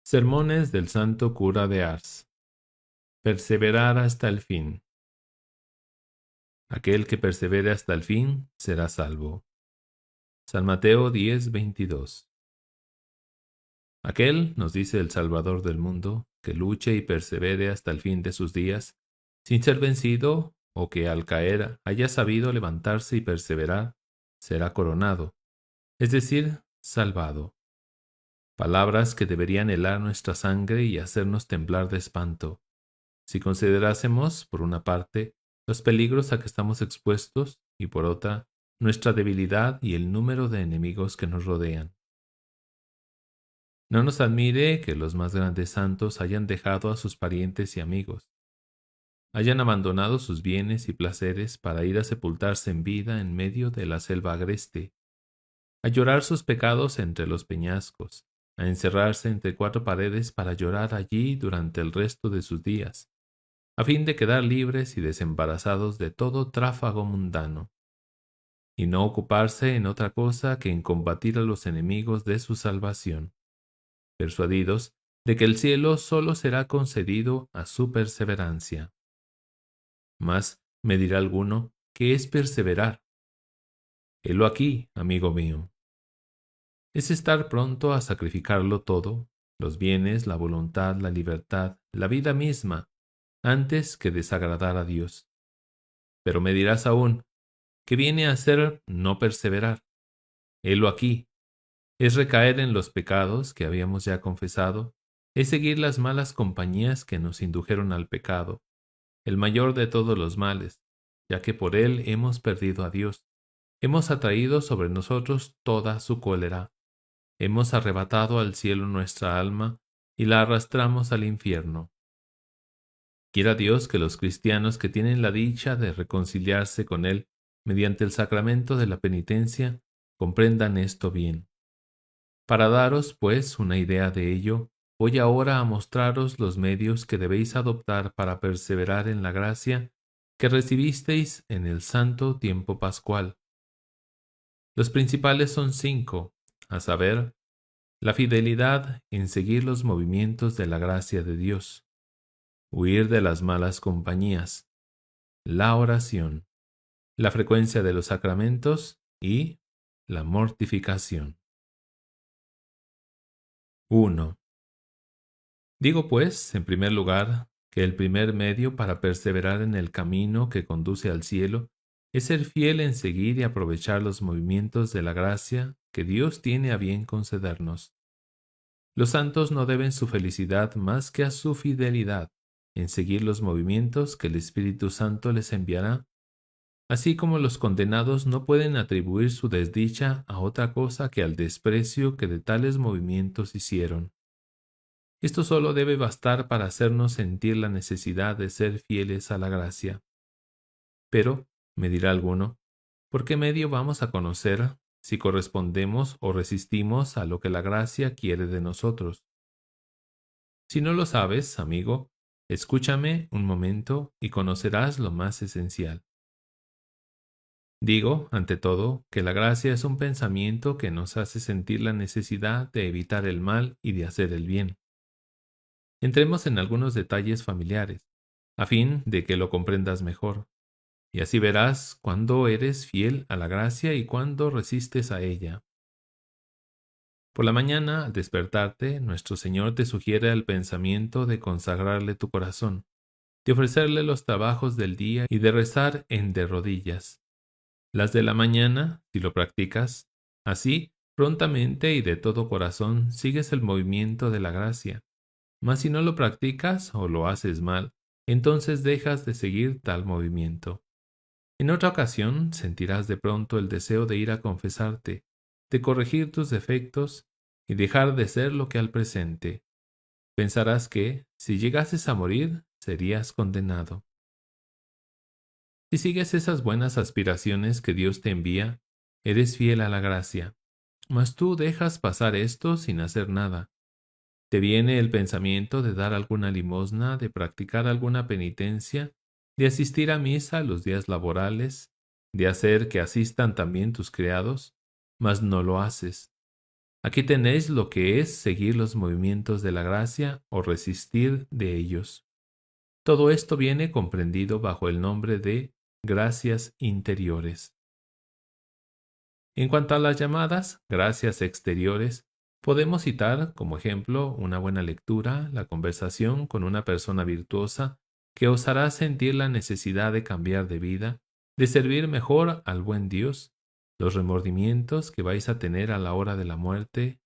Sermones del Santo Cura de Ars. Perseverar hasta el fin. Aquel que persevere hasta el fin será salvo. San Mateo 10:22. Aquel, nos dice el Salvador del mundo, que luche y persevere hasta el fin de sus días, sin ser vencido, o que al caer haya sabido levantarse y perseverar, será coronado, es decir, salvado. Palabras que deberían helar nuestra sangre y hacernos temblar de espanto. Si considerásemos, por una parte, los peligros a que estamos expuestos y por otra, nuestra debilidad y el número de enemigos que nos rodean. No nos admire que los más grandes santos hayan dejado a sus parientes y amigos, hayan abandonado sus bienes y placeres para ir a sepultarse en vida en medio de la selva agreste, a llorar sus pecados entre los peñascos, a encerrarse entre cuatro paredes para llorar allí durante el resto de sus días, a fin de quedar libres y desembarazados de todo tráfago mundano, y no ocuparse en otra cosa que en combatir a los enemigos de su salvación, persuadidos de que el cielo solo será concedido a su perseverancia. Mas me dirá alguno, ¿qué es perseverar? Helo aquí, amigo mío. Es estar pronto a sacrificarlo todo, los bienes, la voluntad, la libertad, la vida misma, antes que desagradar a Dios. Pero me dirás aún, ¿qué viene a ser no perseverar? Helo aquí. Es recaer en los pecados que habíamos ya confesado, es seguir las malas compañías que nos indujeron al pecado, el mayor de todos los males, ya que por él hemos perdido a Dios, hemos atraído sobre nosotros toda su cólera, hemos arrebatado al cielo nuestra alma y la arrastramos al infierno. Quiera Dios que los cristianos que tienen la dicha de reconciliarse con Él mediante el sacramento de la penitencia comprendan esto bien. Para daros, pues, una idea de ello, voy ahora a mostraros los medios que debéis adoptar para perseverar en la gracia que recibisteis en el santo tiempo pascual. Los principales son 5, a saber, la fidelidad en seguir los movimientos de la gracia de Dios, huir de las malas compañías, la oración, la frecuencia de los sacramentos y la mortificación. 1. Digo, pues, en primer lugar, que el primer medio para perseverar en el camino que conduce al cielo es ser fiel en seguir y aprovechar los movimientos de la gracia que Dios tiene a bien concedernos. Los santos no deben su felicidad más que a su fidelidad en seguir los movimientos que el Espíritu Santo les enviará, así como los condenados no pueden atribuir su desdicha a otra cosa que al desprecio que de tales movimientos hicieron. Esto solo debe bastar para hacernos sentir la necesidad de ser fieles a la gracia. Pero, me dirá alguno, ¿por qué medio vamos a conocer si correspondemos o resistimos a lo que la gracia quiere de nosotros? Si no lo sabes, amigo, escúchame un momento y conocerás lo más esencial. Digo, ante todo, que la gracia es un pensamiento que nos hace sentir la necesidad de evitar el mal y de hacer el bien. Entremos en algunos detalles familiares, a fin de que lo comprendas mejor, y así verás cuándo eres fiel a la gracia y cuándo resistes a ella. Por la mañana, al despertarte, nuestro Señor te sugiere el pensamiento de consagrarle tu corazón, de ofrecerle los trabajos del día y de rezar en de rodillas. Las de la mañana, si lo practicas, así, prontamente y de todo corazón, sigues el movimiento de la gracia. Mas si no lo practicas o lo haces mal, entonces dejas de seguir tal movimiento. En otra ocasión sentirás de pronto el deseo de ir a confesarte, de corregir tus defectos y dejar de ser lo que al presente. Pensarás que, si llegases a morir, serías condenado. Si sigues esas buenas aspiraciones que Dios te envía, eres fiel a la gracia. Mas tú dejas pasar esto sin hacer nada. ¿Te viene el pensamiento de dar alguna limosna, de practicar alguna penitencia, de asistir a misa los días laborales, de hacer que asistan también tus criados? Mas no lo haces. Aquí tenéis lo que es seguir los movimientos de la gracia o resistir de ellos. Todo esto viene comprendido bajo el nombre de gracias interiores. En cuanto a las llamadas gracias exteriores, podemos citar como ejemplo una buena lectura, la conversación con una persona virtuosa que os hará sentir la necesidad de cambiar de vida, de servir mejor al buen Dios, los remordimientos que vais a tener a la hora de la muerte,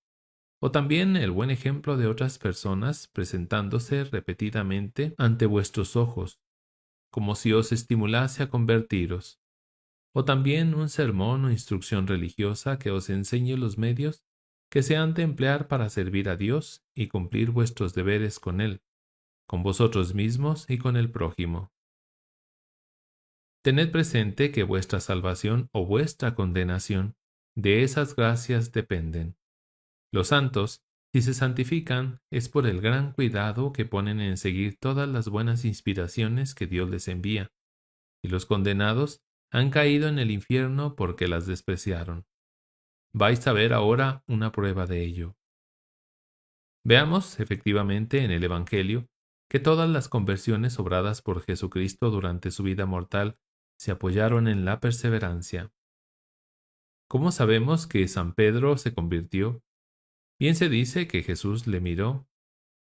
o también el buen ejemplo de otras personas presentándose repetidamente ante vuestros ojos, como si os estimulase a convertiros, o también un sermón o instrucción religiosa que os enseñe los medios que se han de emplear para servir a Dios y cumplir vuestros deberes con Él, con vosotros mismos y con el prójimo. Tened presente que vuestra salvación o vuestra condenación de esas gracias dependen. Los santos, si se santifican, es por el gran cuidado que ponen en seguir todas las buenas inspiraciones que Dios les envía, y los condenados han caído en el infierno porque las despreciaron. Vais a ver ahora una prueba de ello. Veamos, efectivamente, en el Evangelio, que todas las conversiones obradas por Jesucristo durante su vida mortal se apoyaron en la perseverancia. ¿Cómo sabemos que San Pedro se convirtió? Bien se dice que Jesús le miró,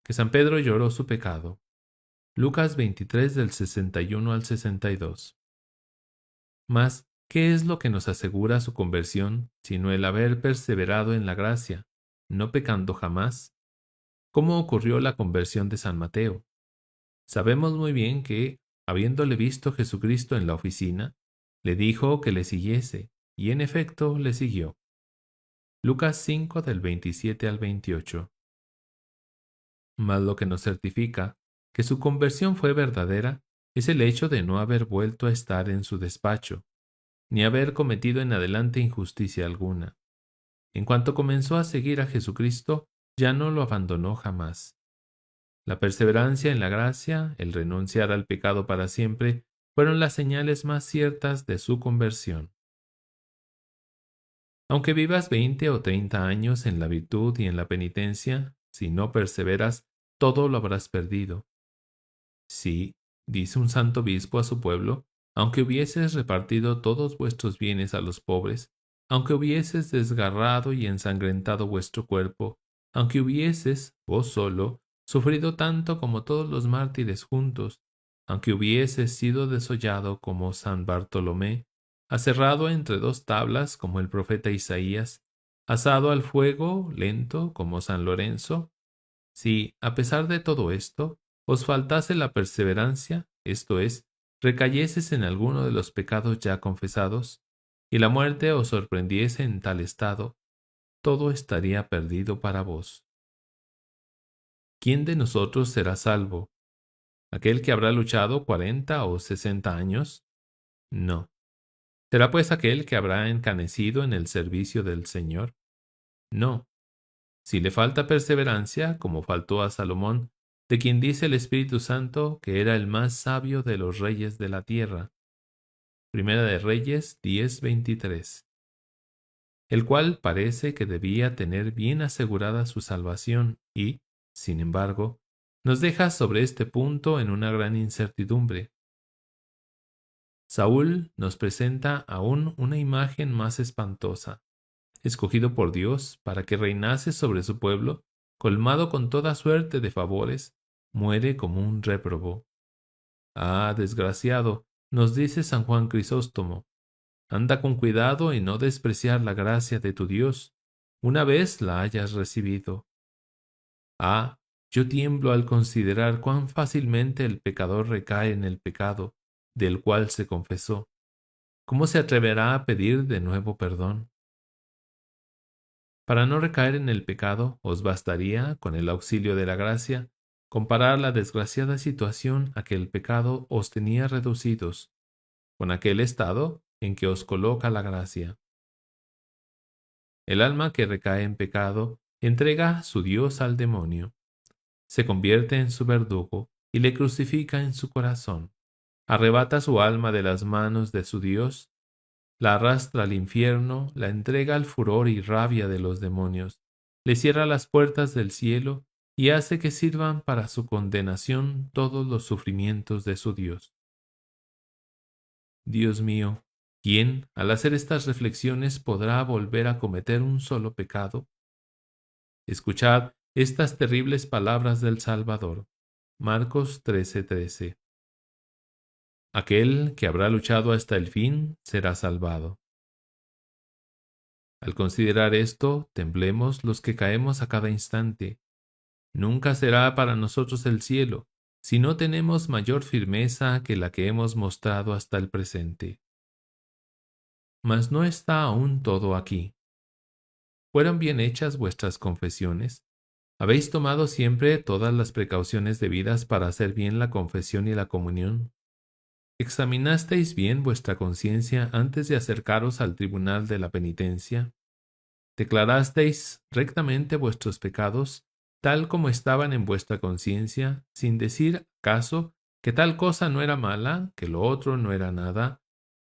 que San Pedro lloró su pecado. Lucas 23 del 61 al 62. Mas, ¿qué es lo que nos asegura su conversión, sino el haber perseverado en la gracia, no pecando jamás? ¿Cómo ocurrió la conversión de San Mateo? Sabemos muy bien que, habiéndole visto Jesucristo en la oficina, le dijo que le siguiese, y en efecto le siguió. Lucas 5 del 27 al 28. Mas lo que nos certifica que su conversión fue verdadera es el hecho de no haber vuelto a estar en su despacho, ni haber cometido en adelante injusticia alguna. En cuanto comenzó a seguir a Jesucristo, ya no lo abandonó jamás. La perseverancia en la gracia, el renunciar al pecado para siempre, fueron las señales más ciertas de su conversión. Aunque vivas 20 o 30 años en la virtud y en la penitencia, si no perseveras, todo lo habrás perdido. Sí, dice un santo obispo a su pueblo, aunque hubieses repartido todos vuestros bienes a los pobres, aunque hubieses desgarrado y ensangrentado vuestro cuerpo, aunque hubieses, vos solo, sufrido tanto como todos los mártires juntos, aunque hubieses sido desollado como San Bartolomé, aserrado entre dos tablas como el profeta Isaías, asado al fuego lento como San Lorenzo, si, a pesar de todo esto, os faltase la perseverancia, esto es, recayeses en alguno de los pecados ya confesados, y la muerte os sorprendiese en tal estado, todo estaría perdido para vos. ¿Quién de nosotros será salvo? ¿Aquel que habrá luchado 40 o 60 años? No. ¿Será pues aquel que habrá encanecido en el servicio del Señor? No. Si le falta perseverancia, como faltó a Salomón, de quien dice el Espíritu Santo que era el más sabio de los reyes de la tierra. Primera de Reyes 10:23. El cual parece que debía tener bien asegurada su salvación y, sin embargo, nos deja sobre este punto en una gran incertidumbre. Saúl nos presenta aún una imagen más espantosa. Escogido por Dios para que reinase sobre su pueblo, colmado con toda suerte de favores, muere como un réprobo. Ah, desgraciado, nos dice San Juan Crisóstomo, anda con cuidado y no despreciar la gracia de tu Dios, una vez la hayas recibido. Ah, yo tiemblo al considerar cuán fácilmente el pecador recae en el pecado, del cual se confesó. ¿Cómo se atreverá a pedir de nuevo perdón? Para no recaer en el pecado, os bastaría, con el auxilio de la gracia, comparar la desgraciada situación a que el pecado os tenía reducidos, con aquel estado en que os coloca la gracia. El alma que recae en pecado entrega su Dios al demonio, se convierte en su verdugo y le crucifica en su corazón, arrebata su alma de las manos de su Dios, la arrastra al infierno, la entrega al furor y rabia de los demonios, le cierra las puertas del cielo y hace que sirvan para su condenación todos los sufrimientos de su Dios. Dios mío, ¿quién, al hacer estas reflexiones, podrá volver a cometer un solo pecado? Escuchad estas terribles palabras del Salvador. Marcos 13:13. Aquel que habrá luchado hasta el fin será salvado. Al considerar esto, temblemos los que caemos a cada instante. Nunca será para nosotros el cielo, si no tenemos mayor firmeza que la que hemos mostrado hasta el presente. Mas no está aún todo aquí. ¿Fueron bien hechas vuestras confesiones? ¿Habéis tomado siempre todas las precauciones debidas para hacer bien la confesión y la comunión? ¿Examinasteis bien vuestra conciencia antes de acercaros al tribunal de la penitencia? ¿Declarasteis rectamente vuestros pecados, tal como estaban en vuestra conciencia, sin decir, acaso, que tal cosa no era mala, que lo otro no era nada?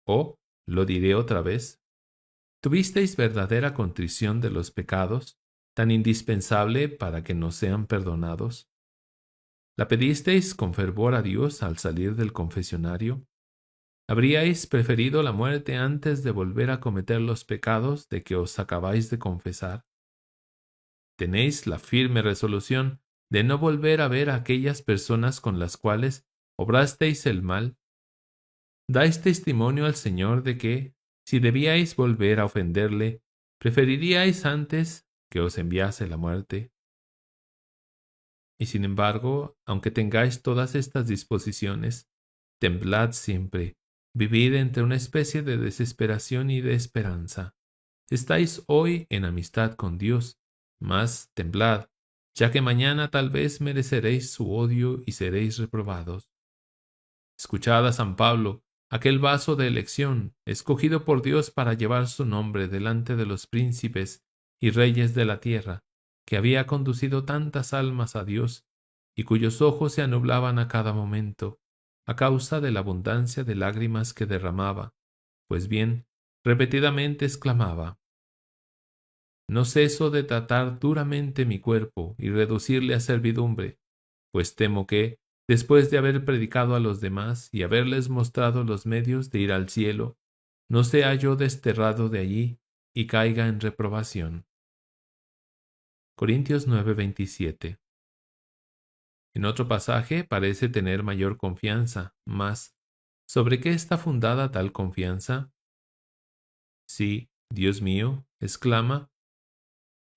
O, lo diré otra vez, ¿tuvisteis verdadera contrición de los pecados, tan indispensable para que nos sean perdonados? ¿La pedisteis con fervor a Dios al salir del confesionario? ¿Habríais preferido la muerte antes de volver a cometer los pecados de que os acabáis de confesar? ¿Tenéis la firme resolución de no volver a ver a aquellas personas con las cuales obrasteis el mal? ¿Dais testimonio al Señor de que, si debíais volver a ofenderle, preferiríais antes que os enviase la muerte? Y sin embargo, aunque tengáis todas estas disposiciones, temblad siempre, vivid entre una especie de desesperación y de esperanza. Estáis hoy en amistad con Dios, mas temblad, ya que mañana tal vez mereceréis su odio y seréis reprobados. Escuchad a San Pablo, aquel vaso de elección, escogido por Dios para llevar su nombre delante de los príncipes y reyes de la tierra, que había conducido tantas almas a Dios, y cuyos ojos se anublaban a cada momento, a causa de la abundancia de lágrimas que derramaba. Pues bien, repetidamente exclamaba: no ceso de tratar duramente mi cuerpo y reducirle a servidumbre, pues temo que, después de haber predicado a los demás y haberles mostrado los medios de ir al cielo, no sea yo desterrado de allí y caiga en reprobación. Corintios 9:27. En otro pasaje parece tener mayor confianza, mas ¿sobre qué está fundada tal confianza? Sí, Dios mío, exclama,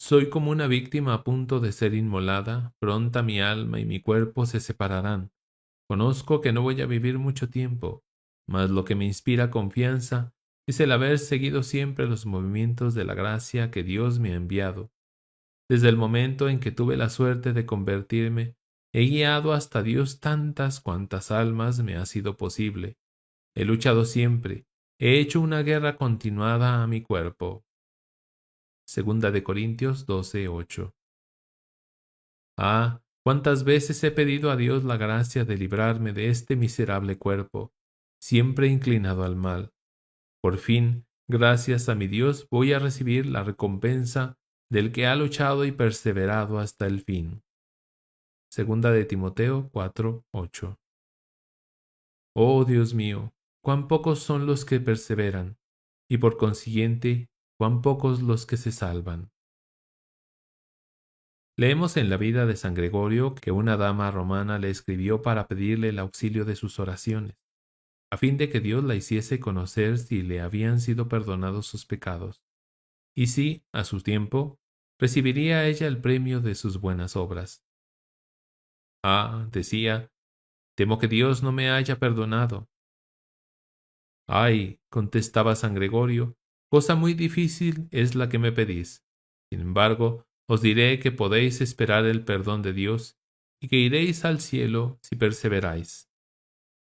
soy como una víctima a punto de ser inmolada, pronta mi alma y mi cuerpo se separarán. Conozco que no voy a vivir mucho tiempo, mas lo que me inspira confianza es el haber seguido siempre los movimientos de la gracia que Dios me ha enviado. Desde el momento en que tuve la suerte de convertirme, he guiado hasta Dios tantas cuantas almas me ha sido posible. He luchado siempre, he hecho una guerra continuada a mi cuerpo. Segunda de Corintios 12:8. Ah, cuántas veces he pedido a Dios la gracia de librarme de este miserable cuerpo, siempre inclinado al mal. Por fin, gracias a mi Dios, voy a recibir la recompensa del que ha luchado y perseverado hasta el fin. Segunda de Timoteo 4:8. Oh Dios mío, cuán pocos son los que perseveran, y por consiguiente, cuán pocos los que se salvan. Leemos en la vida de San Gregorio que una dama romana le escribió para pedirle el auxilio de sus oraciones, a fin de que Dios la hiciese conocer si le habían sido perdonados sus pecados, y si, a su tiempo, recibiría ella el premio de sus buenas obras. Ah, decía, temo que Dios no me haya perdonado. Ay, contestaba San Gregorio, cosa muy difícil es la que me pedís. Sin embargo, os diré que podéis esperar el perdón de Dios y que iréis al cielo si perseveráis.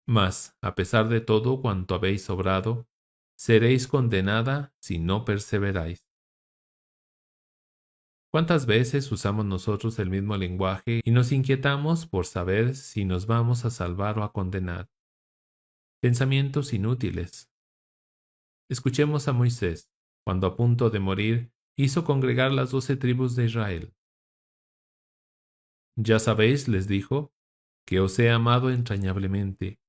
Mas, a pesar de todo cuanto habéis obrado, seréis condenada si no perseveráis. ¿Cuántas veces usamos nosotros el mismo lenguaje y nos inquietamos por saber si nos vamos a salvar o a condenar? Pensamientos inútiles. Escuchemos a Moisés, cuando a punto de morir, hizo congregar las 12 tribus de Israel. Ya sabéis, les dijo, que os he amado entrañablemente,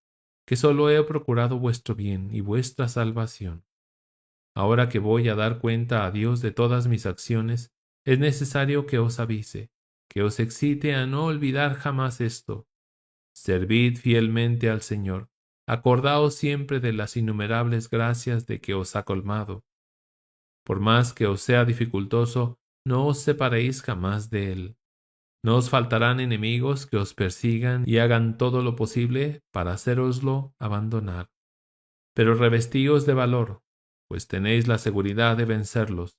que solo he procurado vuestro bien y vuestra salvación. Ahora que voy a dar cuenta a Dios de todas mis acciones, es necesario que os avise, que os excite a no olvidar jamás esto. Servid fielmente al Señor, acordaos siempre de las innumerables gracias de que os ha colmado. Por más que os sea dificultoso, no os separéis jamás de Él. No os faltarán enemigos que os persigan y hagan todo lo posible para hacéroslo abandonar. Pero revestíos de valor, pues tenéis la seguridad de vencerlos,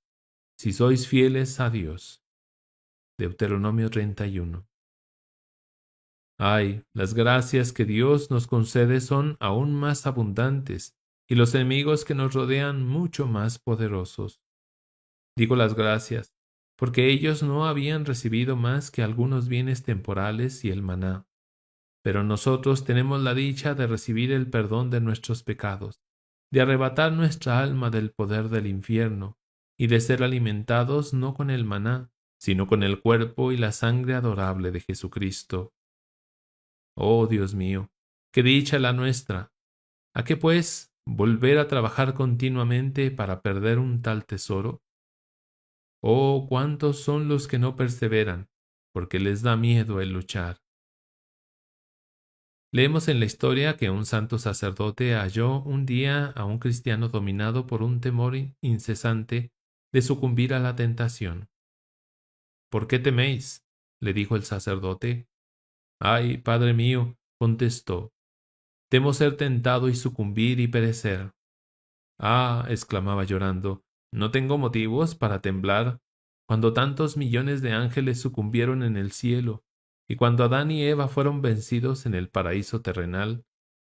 si sois fieles a Dios. Deuteronomio 31. Ay, las gracias que Dios nos concede son aún más abundantes, y los enemigos que nos rodean mucho más poderosos. Digo las gracias, porque ellos no habían recibido más que algunos bienes temporales y el maná. Pero nosotros tenemos la dicha de recibir el perdón de nuestros pecados, de arrebatar nuestra alma del poder del infierno, y de ser alimentados no con el maná, sino con el cuerpo y la sangre adorable de Jesucristo. Oh Dios mío, qué dicha la nuestra. ¿A qué pues volver a trabajar continuamente para perder un tal tesoro? Oh, cuántos son los que no perseveran, porque les da miedo el luchar. Leemos en la historia que un santo sacerdote halló un día a un cristiano dominado por un temor incesante de sucumbir a la tentación. ¿Por qué teméis?, le dijo el sacerdote. Ay, padre mío, contestó, temo ser tentado y sucumbir y perecer. Ah, exclamaba llorando, no tengo motivos para temblar cuando tantos millones de ángeles sucumbieron en el cielo, y cuando Adán y Eva fueron vencidos en el paraíso terrenal,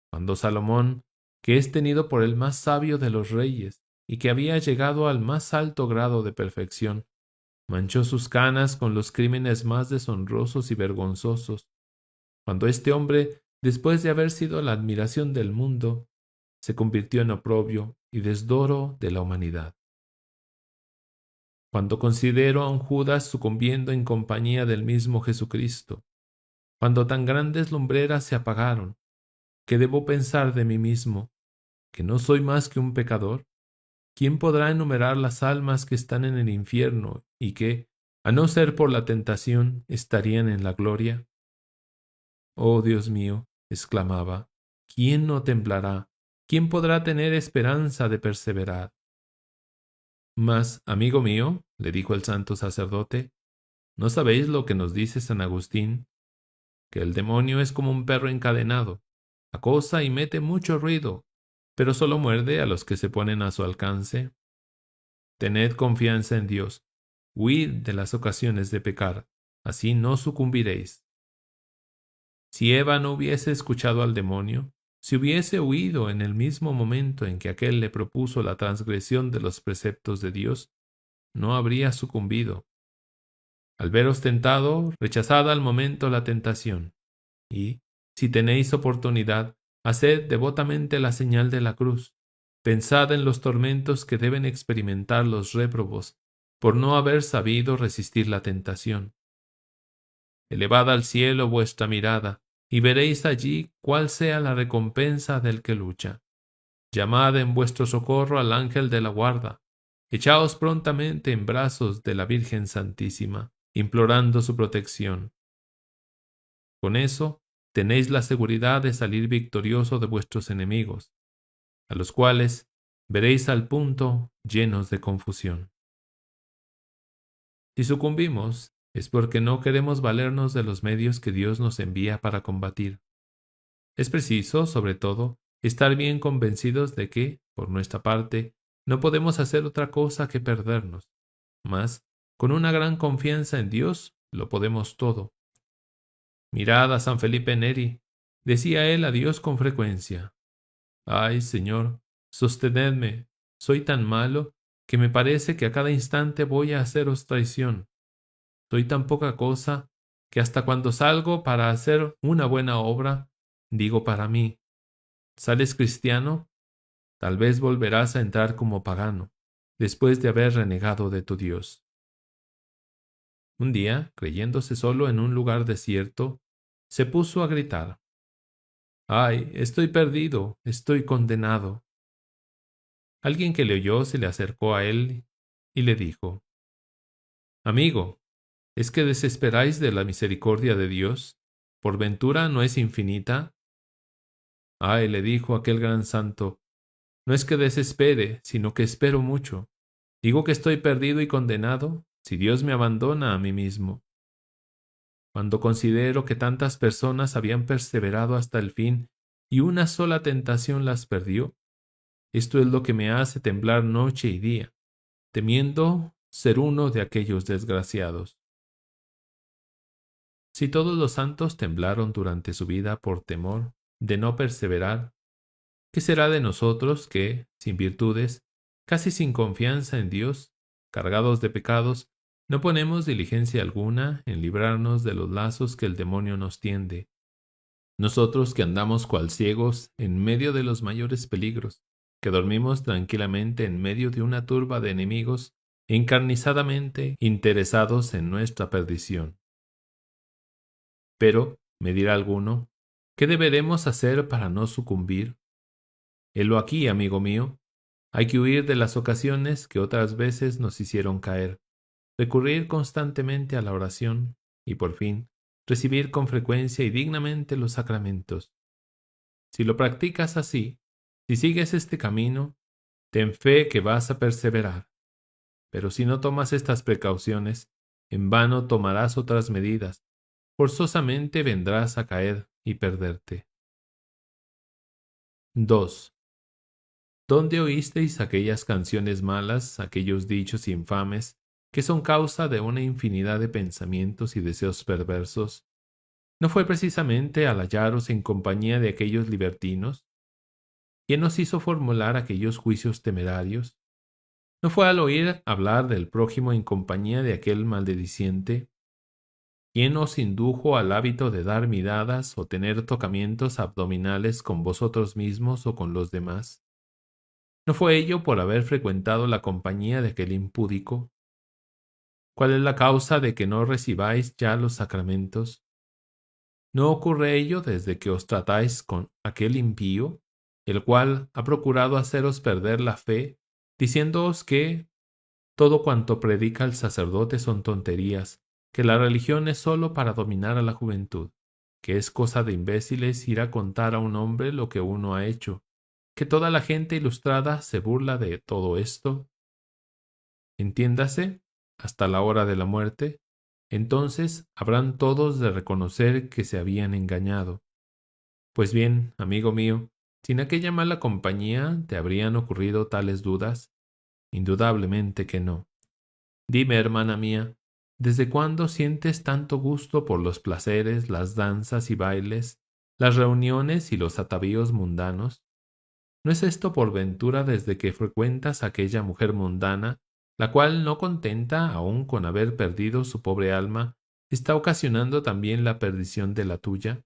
cuando Salomón, que es tenido por el más sabio de los reyes, y que había llegado al más alto grado de perfección, manchó sus canas con los crímenes más deshonrosos y vergonzosos, cuando este hombre, después de haber sido la admiración del mundo, se convirtió en oprobio y desdoro de la humanidad. Cuando considero a un Judas sucumbiendo en compañía del mismo Jesucristo, cuando tan grandes lumbreras se apagaron, ¿qué debo pensar de mí mismo? ¿Que no soy más que un pecador? ¿Quién podrá enumerar las almas que están en el infierno y que, a no ser por la tentación, estarían en la gloria? Oh Dios mío, exclamaba, ¿quién no temblará? ¿Quién podrá tener esperanza de perseverar? Mas, amigo mío, le dijo el santo sacerdote, ¿no sabéis lo que nos dice San Agustín? Que el demonio es como un perro encadenado, acosa y mete mucho ruido, pero solo muerde a los que se ponen a su alcance. Tened confianza en Dios, huid de las ocasiones de pecar, así no sucumbiréis. Si Eva no hubiese escuchado al demonio, si hubiese huido en el mismo momento en que aquél le propuso la transgresión de los preceptos de Dios, no habría sucumbido. Al veros tentado, rechazad al momento la tentación, y, si tenéis oportunidad, haced devotamente la señal de la cruz. Pensad en los tormentos que deben experimentar los réprobos por no haber sabido resistir la tentación. Elevad al cielo vuestra mirada, y veréis allí cuál sea la recompensa del que lucha. Llamad en vuestro socorro al ángel de la guarda. Echaos prontamente en brazos de la Virgen Santísima, implorando su protección. Con eso tenéis la seguridad de salir victorioso de vuestros enemigos, a los cuales veréis al punto llenos de confusión. Si sucumbimos, es porque no queremos valernos de los medios que Dios nos envía para combatir. Es preciso, sobre todo, estar bien convencidos de que, por nuestra parte, no podemos hacer otra cosa que perdernos. Mas, con una gran confianza en Dios, lo podemos todo. Mirad a San Felipe Neri, decía él a Dios con frecuencia. Ay, Señor, sostenedme, soy tan malo que me parece que a cada instante voy a haceros traición. Soy tan poca cosa que hasta cuando salgo para hacer una buena obra, digo para mí, ¿sales cristiano? Tal vez volverás a entrar como pagano. después de haber renegado de tu Dios. Un día, creyéndose solo en un lugar desierto, se puso a gritar: ¡Ay, estoy perdido! ¡Estoy condenado! Alguien que le oyó se le acercó a él y le dijo: Amigo, ¿es que desesperáis de la misericordia de Dios? ¿Por ventura no es infinita? Ay, le dijo aquel gran santo, no es que desespere, sino que espero mucho. Digo que estoy perdido y condenado si Dios me abandona a mí mismo. Cuando considero que tantas personas habían perseverado hasta el fin y una sola tentación las perdió, esto es lo que me hace temblar noche y día, temiendo ser uno de aquellos desgraciados. Si todos los santos temblaron durante su vida por temor de no perseverar, ¿qué será de nosotros que, sin virtudes, casi sin confianza en Dios, cargados de pecados, no ponemos diligencia alguna en librarnos de los lazos que el demonio nos tiende? Nosotros que andamos cual ciegos en medio de los mayores peligros, que dormimos tranquilamente en medio de una turba de enemigos encarnizadamente interesados en nuestra perdición. Pero, me dirá alguno, ¿qué deberemos hacer para no sucumbir? Helo aquí, amigo mío. Hay que huir de las ocasiones que otras veces nos hicieron caer, recurrir constantemente a la oración y, por fin, recibir con frecuencia y dignamente los sacramentos. Si lo practicas así, si sigues este camino, ten fe que vas a perseverar. Pero si no tomas estas precauciones, en vano tomarás otras medidas, forzosamente vendrás a caer y perderte. 2. ¿Dónde oísteis aquellas canciones malas, aquellos dichos infames, que son causa de una infinidad de pensamientos y deseos perversos? ¿No fue precisamente al hallaros en compañía de aquellos libertinos? ¿Quién os hizo formular aquellos juicios temerarios? ¿No fue al oír hablar del prójimo en compañía de aquel maldiciente? ¿Quién os indujo al hábito de dar miradas o tener tocamientos abdominales con vosotros mismos o con los demás? ¿No fue ello por haber frecuentado la compañía de aquel impúdico? ¿Cuál es la causa de que no recibáis ya los sacramentos? ¿No ocurre ello desde que os tratáis con aquel impío, el cual ha procurado haceros perder la fe, diciéndoos que todo cuanto predica el sacerdote son tonterías, que la religión es sólo para dominar a la juventud, que es cosa de imbéciles ir a contar a un hombre lo que uno ha hecho, que toda la gente ilustrada se burla de todo esto? Entiéndase, hasta la hora de la muerte, entonces habrán todos de reconocer que se habían engañado. Pues bien, amigo mío, si en aquella mala compañía te habrían ocurrido tales dudas, indudablemente que no. Dime, hermana mía, ¿desde cuándo sientes tanto gusto por los placeres, las danzas y bailes, las reuniones y los atavíos mundanos? ¿No es esto por ventura desde que frecuentas a aquella mujer mundana, la cual, no contenta aún con haber perdido su pobre alma, está ocasionando también la perdición de la tuya?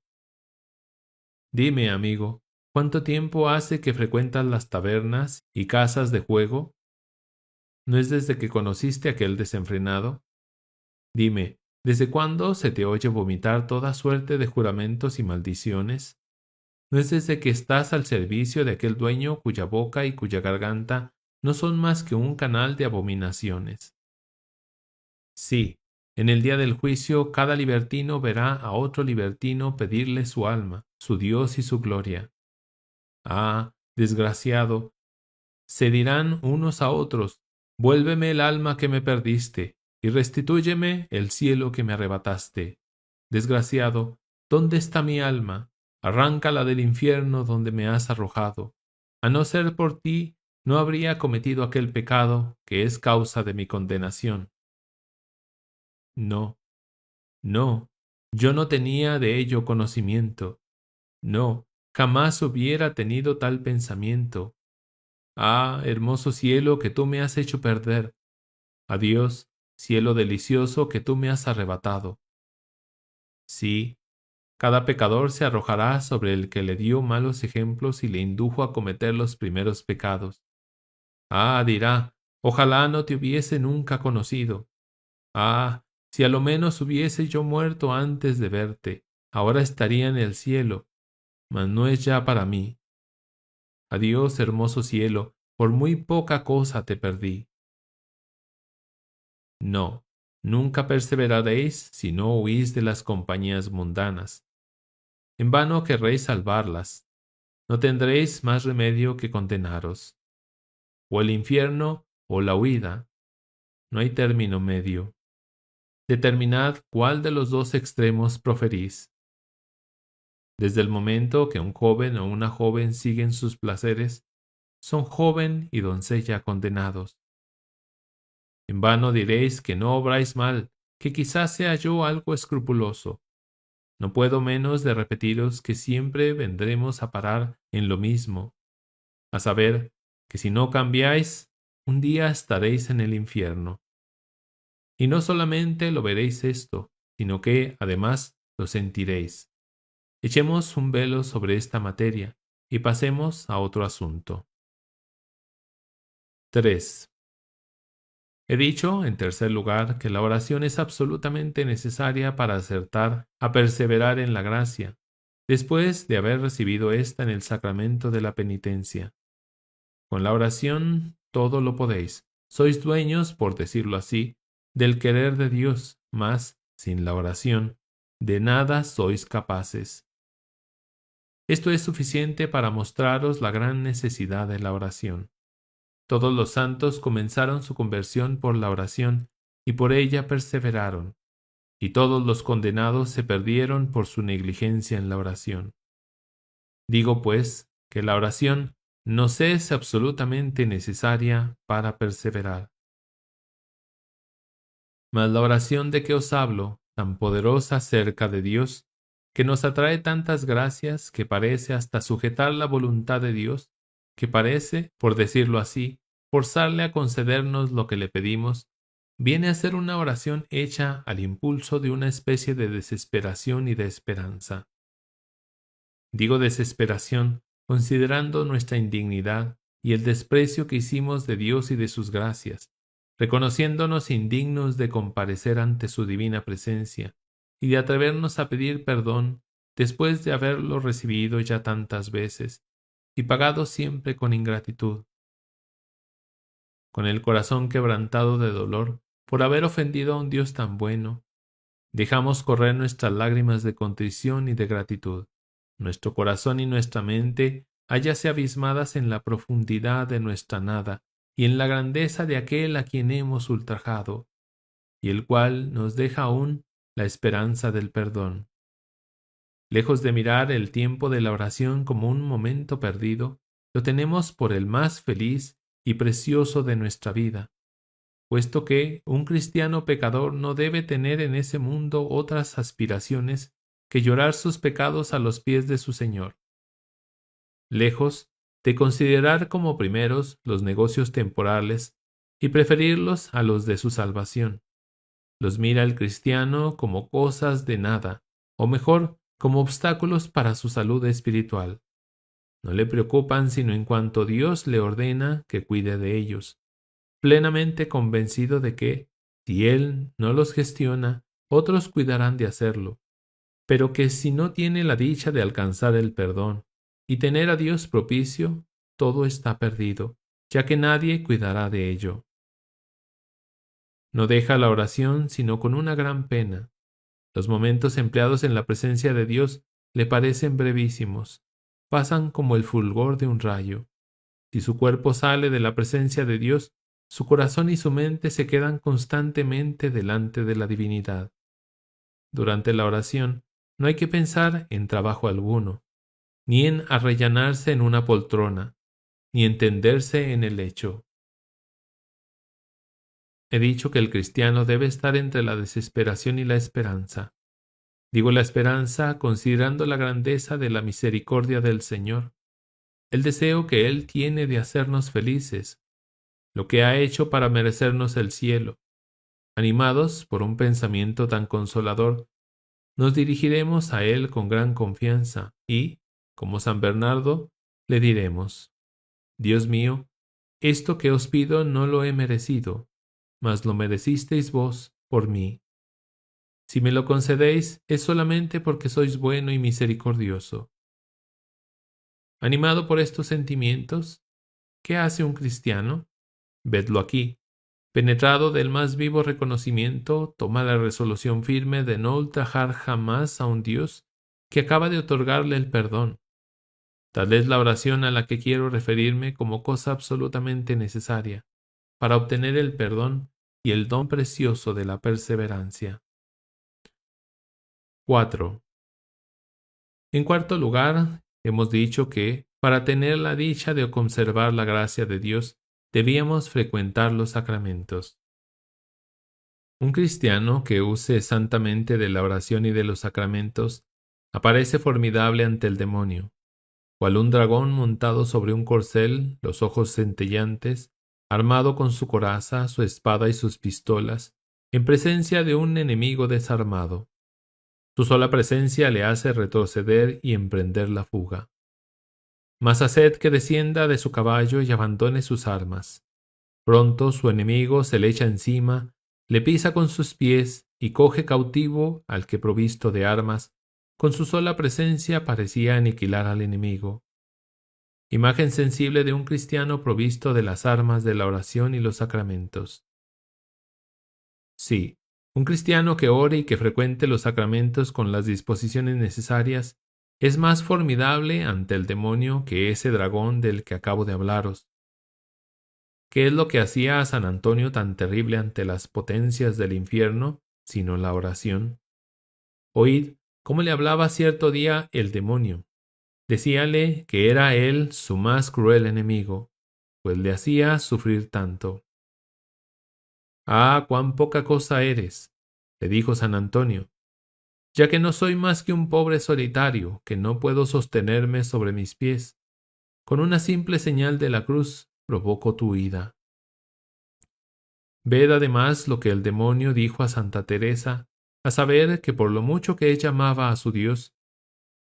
Dime, amigo, ¿cuánto tiempo hace que frecuentas las tabernas y casas de juego? ¿No es desde que conociste a aquel desenfrenado? Dime, ¿desde cuándo se te oye vomitar toda suerte de juramentos y maldiciones? ¿No es desde que estás al servicio de aquel dueño cuya boca y cuya garganta no son más que un canal de abominaciones? Sí, en el día del juicio cada libertino verá a otro libertino pedirle su alma, su Dios y su gloria. Ah, desgraciado, se dirán unos a otros: vuélveme el alma que me perdiste, y restitúyeme el cielo que me arrebataste. Desgraciado, ¿dónde está mi alma? Arráncala del infierno donde me has arrojado. A no ser por ti, no habría cometido aquel pecado que es causa de mi condenación. No, no, yo no tenía de ello conocimiento. No, jamás hubiera tenido tal pensamiento. Ah, hermoso cielo que tú me has hecho perder. Adiós, cielo delicioso que tú me has arrebatado. Sí, cada pecador se arrojará sobre el que le dio malos ejemplos y le indujo a cometer los primeros pecados. Ah, dirá, Ojalá no te hubiese nunca conocido. Ah, si a lo menos hubiese yo muerto antes de verte, ahora estaría en el cielo, mas no es ya para mí. Adiós, hermoso cielo, por muy poca cosa te perdí. No, nunca perseveraréis si no huís de las compañías mundanas. En vano querréis salvarlas, no tendréis más remedio que condenaros. O el infierno o la huida, no hay término medio. Determinad cuál de los dos extremos proferís. Desde el momento que un joven o una joven siguen sus placeres, son joven y doncella condenados. En vano diréis que no obráis mal, que quizás sea yo algo escrupuloso. No puedo menos de repetiros que siempre vendremos a parar en lo mismo, a saber, que si no cambiáis, un día estaréis en el infierno. Y no solamente lo veréis esto, sino que, además, lo sentiréis. Echemos un velo sobre esta materia y pasemos a otro asunto. 3. He dicho, en tercer lugar, que la oración es absolutamente necesaria para acertar a perseverar en la gracia, después de haber recibido ésta en el sacramento de la penitencia. Con la oración todo lo podéis. Sois dueños, por decirlo así, del querer de Dios, mas, sin la oración, de nada sois capaces. Esto es suficiente para mostraros la gran necesidad de la oración. Todos los santos comenzaron su conversión por la oración y por ella perseveraron, y todos los condenados se perdieron por su negligencia en la oración. Digo, pues, que la oración nos es absolutamente necesaria para perseverar. Mas la oración de que os hablo, tan poderosa cerca de Dios, que nos atrae tantas gracias, que parece hasta sujetar la voluntad de Dios, que parece, por decirlo así, forzarle a concedernos lo que le pedimos, viene a ser una oración hecha al impulso de una especie de desesperación y de esperanza. Digo desesperación, considerando nuestra indignidad y el desprecio que hicimos de Dios y de sus gracias, reconociéndonos indignos de comparecer ante su divina presencia y de atrevernos a pedir perdón después de haberlo recibido ya tantas veces y pagado siempre con ingratitud. Con el corazón quebrantado de dolor por haber ofendido a un Dios tan bueno, dejamos correr nuestras lágrimas de contrición y de gratitud. Nuestro corazón y nuestra mente hállase abismadas en la profundidad de nuestra nada y en la grandeza de aquel a quien hemos ultrajado, y el cual nos deja aún la esperanza del perdón. Lejos de mirar el tiempo de la oración como un momento perdido, lo tenemos por el más feliz y precioso de nuestra vida, puesto que un cristiano pecador no debe tener en ese mundo otras aspiraciones que llorar sus pecados a los pies de su Señor. Lejos de considerar como primeros los negocios temporales y preferirlos a los de su salvación, los mira el cristiano como cosas de nada, o mejor, como obstáculos para su salud espiritual. No le preocupan sino en cuanto Dios le ordena que cuide de ellos, plenamente convencido de que, si Él no los gestiona, otros cuidarán de hacerlo, pero que si no tiene la dicha de alcanzar el perdón y tener a Dios propicio, todo está perdido, ya que nadie cuidará de ello. No deja la oración sino con una gran pena. Los momentos empleados en la presencia de Dios le parecen brevísimos, pasan como el fulgor de un rayo. Si su cuerpo sale de la presencia de Dios, su corazón y su mente se quedan constantemente delante de la divinidad. Durante la oración no hay que pensar en trabajo alguno, ni en arrellanarse en una poltrona, ni en tenderse en el lecho. He dicho que el cristiano debe estar entre la desesperación y la esperanza. Digo la esperanza considerando la grandeza de la misericordia del Señor, el deseo que Él tiene de hacernos felices, lo que ha hecho para merecernos el cielo. Animados por un pensamiento tan consolador, nos dirigiremos a Él con gran confianza y, como San Bernardo, le diremos: Dios mío, esto que os pido no lo he merecido, mas lo merecisteis vos por mí. Si me lo concedéis, es solamente porque sois bueno y misericordioso. Animado por estos sentimientos, ¿qué hace un cristiano? Vedlo aquí. Penetrado del más vivo reconocimiento, toma la resolución firme de no ultrajar jamás a un Dios que acaba de otorgarle el perdón. Tal es la oración a la que quiero referirme como cosa absolutamente necesaria para obtener el perdón y el don precioso de la perseverancia. 4. En cuarto lugar, hemos dicho que, para tener la dicha de conservar la gracia de Dios, debíamos frecuentar los sacramentos. Un cristiano que use santamente de la oración y de los sacramentos aparece formidable ante el demonio, cual un dragón montado sobre un corcel, los ojos centellantes, armado con su coraza, su espada y sus pistolas, en presencia de un enemigo desarmado. Su sola presencia le hace retroceder y emprender la fuga. Mas haced que descienda de su caballo y abandone sus armas. Pronto su enemigo se le echa encima, le pisa con sus pies y coge cautivo al que provisto de armas, con su sola presencia parecía aniquilar al enemigo. Imagen sensible de un cristiano provisto de las armas de la oración y los sacramentos. Sí, un cristiano que ore y que frecuente los sacramentos con las disposiciones necesarias es más formidable ante el demonio que ese dragón del que acabo de hablaros. ¿Qué es lo que hacía a San Antonio tan terrible ante las potencias del infierno, sino la oración? Oíd cómo le hablaba cierto día el demonio. Decíale que era él su más cruel enemigo, pues le hacía sufrir tanto. Ah, cuán poca cosa eres, le dijo San Antonio, ya que no soy más que un pobre solitario, que no puedo sostenerme sobre mis pies. Con una simple señal de la cruz provoco tu ira. Ved además lo que el demonio dijo a Santa Teresa, a saber que por lo mucho que ella amaba a su Dios,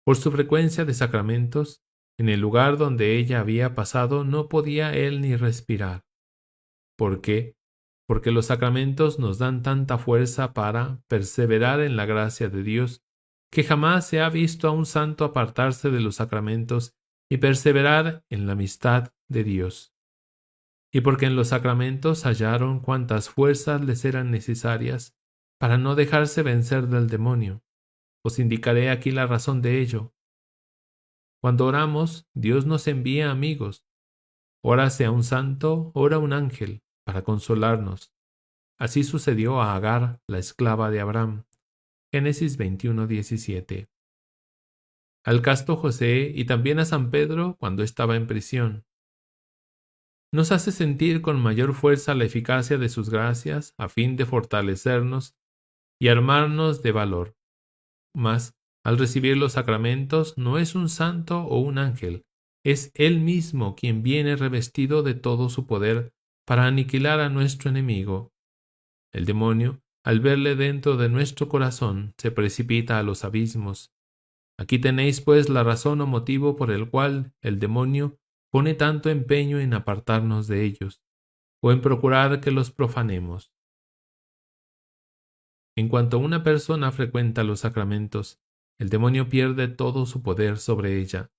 por su frecuencia de sacramentos, en el lugar donde ella había pasado no podía él ni respirar. ¿Por qué? Porque los sacramentos nos dan tanta fuerza para perseverar en la gracia de Dios, que jamás se ha visto a un santo apartarse de los sacramentos y perseverar en la amistad de Dios. Y porque en los sacramentos hallaron cuantas fuerzas les eran necesarias para no dejarse vencer del demonio. Os indicaré aquí la razón de ello. Cuando oramos, Dios nos envía amigos. Ora sea un santo, ora un ángel, para consolarnos. Así sucedió a Agar, la esclava de Abraham. Génesis 21:17. Al casto José y también a San Pedro cuando estaba en prisión. Nos hace sentir con mayor fuerza la eficacia de sus gracias a fin de fortalecernos y armarnos de valor. Mas, al recibir los sacramentos, no es un santo o un ángel, es Él mismo quien viene revestido de todo su poder para aniquilar a nuestro enemigo. El demonio, al verle dentro de nuestro corazón, se precipita a los abismos. Aquí tenéis pues la razón o motivo por el cual el demonio pone tanto empeño en apartarnos de ellos, o en procurar que los profanemos. En cuanto una persona frecuenta los sacramentos, el demonio pierde todo su poder sobre ella.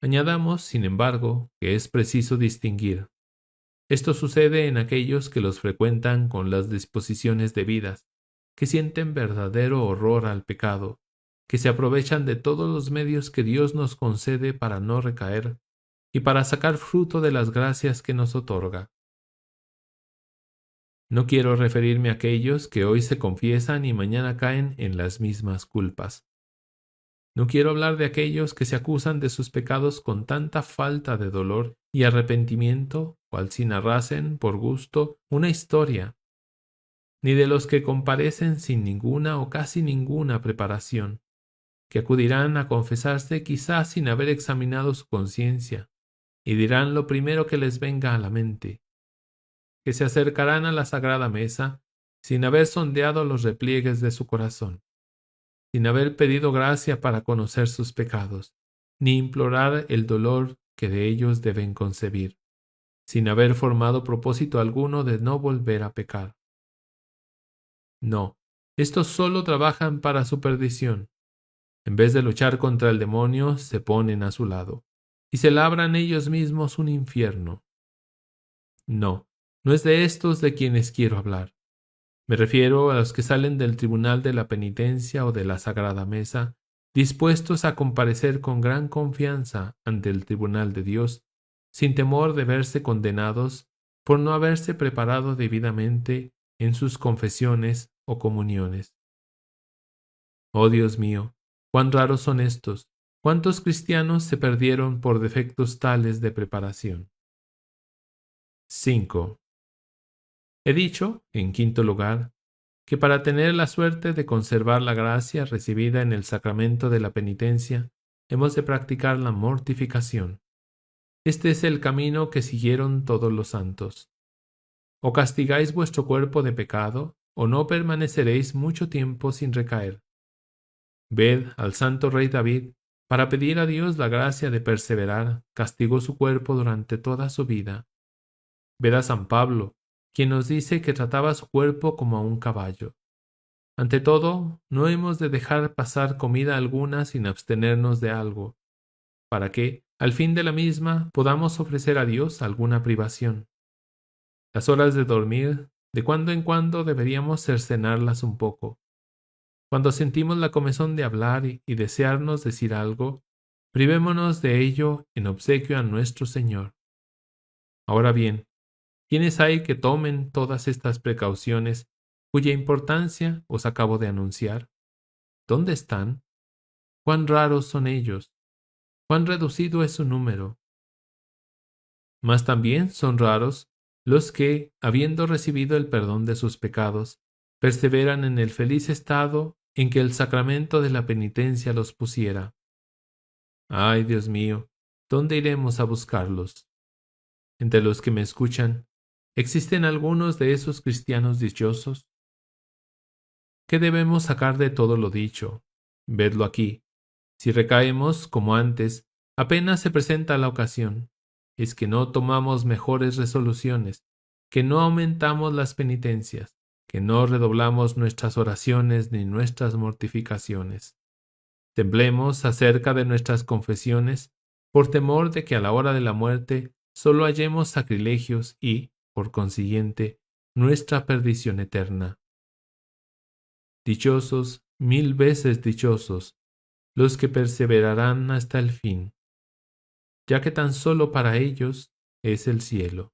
Añadamos, sin embargo, que es preciso distinguir. Esto sucede en aquellos que los frecuentan con las disposiciones debidas, que sienten verdadero horror al pecado, que se aprovechan de todos los medios que Dios nos concede para no recaer y para sacar fruto de las gracias que nos otorga. No quiero referirme a aquellos que hoy se confiesan y mañana caen en las mismas culpas. No quiero hablar de aquellos que se acusan de sus pecados con tanta falta de dolor y arrepentimiento, cual si narrasen, por gusto, una historia, ni de los que comparecen sin ninguna o casi ninguna preparación, que acudirán a confesarse quizás sin haber examinado su conciencia, y dirán lo primero que les venga a la mente, que se acercarán a la sagrada mesa sin haber sondeado los repliegues de su corazón, sin haber pedido gracia para conocer sus pecados, ni implorar el dolor que de ellos deben concebir, sin haber formado propósito alguno de no volver a pecar. No, estos solo trabajan para su perdición. En vez de luchar contra el demonio, se ponen a su lado, y se labran ellos mismos un infierno. No, no es de estos de quienes quiero hablar. Me refiero a los que salen del tribunal de la penitencia o de la sagrada mesa, dispuestos a comparecer con gran confianza ante el tribunal de Dios, sin temor de verse condenados por no haberse preparado debidamente en sus confesiones o comuniones. Oh Dios mío, cuán raros son estos, cuántos cristianos se perdieron por defectos tales de preparación. 5. He dicho, en quinto lugar, que para tener la suerte de conservar la gracia recibida en el sacramento de la penitencia, hemos de practicar la mortificación. Este es el camino que siguieron todos los santos. O castigáis vuestro cuerpo de pecado, o no permaneceréis mucho tiempo sin recaer. Ved al santo rey David, para pedir a Dios la gracia de perseverar, castigó su cuerpo durante toda su vida. Ved a San Pablo, quien nos dice que trataba su cuerpo como a un caballo. Ante todo, no hemos de dejar pasar comida alguna sin abstenernos de algo, para que, al fin de la misma, podamos ofrecer a Dios alguna privación. Las horas de dormir, de cuando en cuando deberíamos cercenarlas un poco. Cuando sentimos la comezón de hablar y desearnos decir algo, privémonos de ello en obsequio a nuestro Señor. Ahora bien, ¿quiénes hay que tomen todas estas precauciones cuya importancia os acabo de anunciar? ¿Dónde están? ¿Cuán raros son ellos? ¿Cuán reducido es su número? Mas también son raros los que, habiendo recibido el perdón de sus pecados, perseveran en el feliz estado en que el sacramento de la penitencia los pusiera. Ay, Dios mío, ¿dónde iremos a buscarlos? Entre los que me escuchan, ¿existen algunos de esos cristianos dichosos? ¿Qué debemos sacar de todo lo dicho? Vedlo aquí. Si recaemos, como antes, apenas se presenta la ocasión. Es que no tomamos mejores resoluciones, que no aumentamos las penitencias, que no redoblamos nuestras oraciones ni nuestras mortificaciones. Temblemos acerca de nuestras confesiones, por temor de que a la hora de la muerte solo hallemos sacrilegios y, por consiguiente, nuestra perdición eterna. Dichosos, 1000 veces dichosos, los que perseverarán hasta el fin, ya que tan solo para ellos es el cielo.